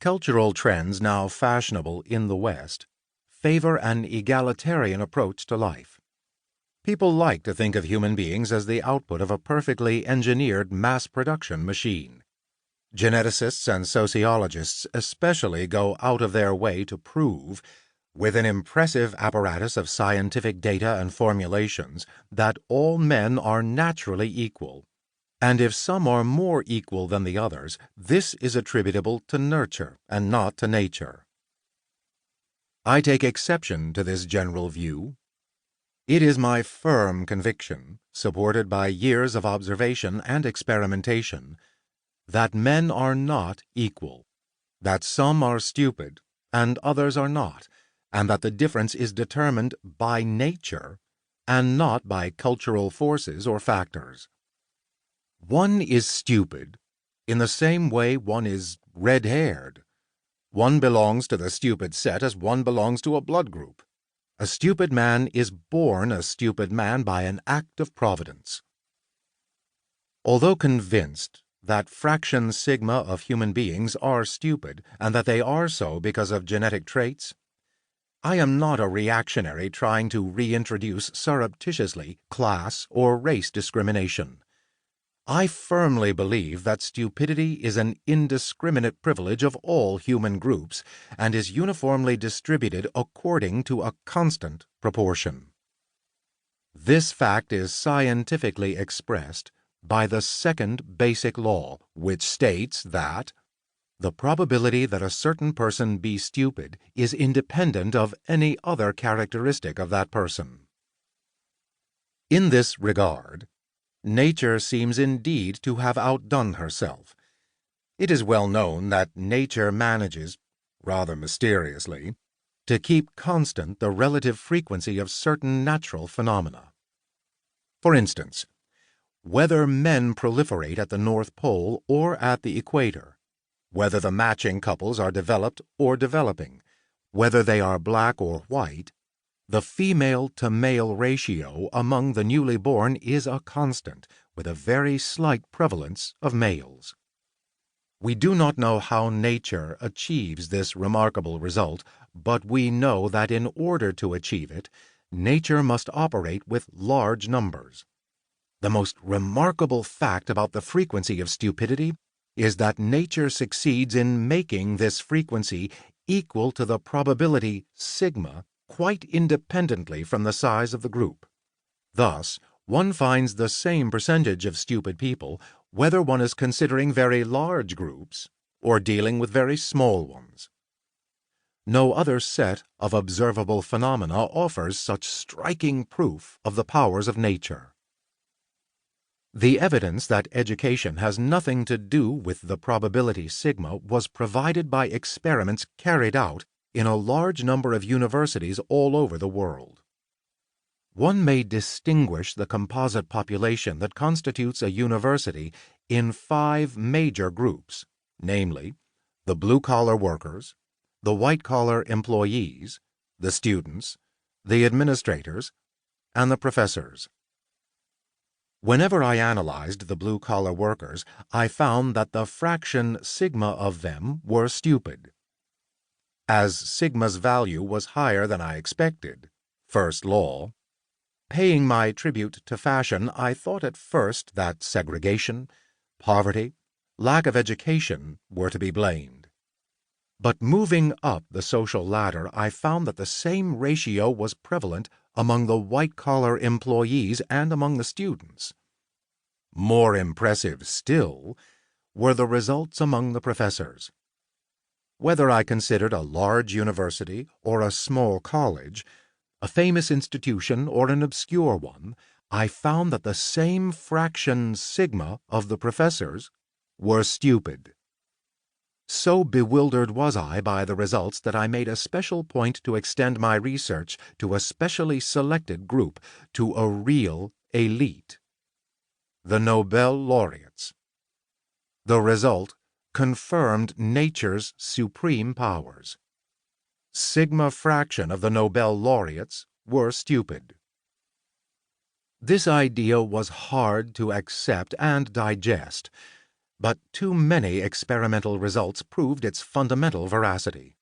Cultural trends now fashionable in the West favor an egalitarian approach to life. People like to think of human beings as the output of a perfectly engineered mass production machine. Geneticists and sociologists especially go out of their way to prove, with an impressive apparatus of scientific data and formulations, that all men are naturally equal. And if some are more equal than the others, this is attributable to nurture and not to nature. I take exception to this general view. It is my firm conviction, supported by years of observation and experimentation, that men are not equal, that some are stupid and others are not, and that the difference is determined by nature and not by cultural forces or factors. One is stupid in the same way one is red-haired. One belongs to the stupid set as one belongs to a blood group. A stupid man is born a stupid man by an act of providence. Although convinced that fraction sigma of human beings are stupid and that they are so because of genetic traits, I am not a reactionary trying to reintroduce surreptitiously class or race discrimination. I firmly believe that stupidity is an indiscriminate privilege of all human groups and is uniformly distributed according to a constant proportion. This fact is scientifically expressed by the second basic law, which states that the probability that a certain person be stupid is independent of any other characteristic of that person. In this regard, nature seems indeed to have outdone herself. It is well known that nature manages, rather mysteriously, to keep constant the relative frequency of certain natural phenomena. For instance, whether men proliferate at the North Pole or at the equator, whether the matching couples are developed or developing, whether they are black or white, the female-to-male ratio among the newly born is a constant, with a very slight prevalence of males. We do not know how nature achieves this remarkable result, but we know that in order to achieve it, nature must operate with large numbers. The most remarkable fact about the frequency of stupidity is that nature succeeds in making this frequency equal to the probability sigma quite independently from the size of the group. Thus, one finds the same percentage of stupid people whether one is considering very large groups or dealing with very small ones. No other set of observable phenomena offers such striking proof of the powers of nature. The evidence that education has nothing to do with the probability sigma was provided by experiments carried out in a large number of universities all over the world. One may distinguish the composite population that constitutes a university in 5 major groups, namely, the blue-collar workers, the white-collar employees, the students, the administrators, and the professors. Whenever I analyzed the blue-collar workers, I found that the fraction sigma of them were stupid. As sigma's value was higher than I expected, first law, paying my tribute to fashion, I thought at first that segregation, poverty, lack of education were to be blamed. But moving up the social ladder, I found that the same ratio was prevalent among the white-collar employees and among the students. More impressive still were the results among the professors. Whether I considered a large university or a small college, a famous institution or an obscure one, I found that the same fraction sigma of the professors were stupid. So bewildered was I by the results that I made a special point to extend my research to a specially selected group, to a real elite: the Nobel laureates. The result confirmed nature's supreme powers. Sigma fraction of the Nobel laureates were stupid. This idea was hard to accept and digest, but too many experimental results proved its fundamental veracity.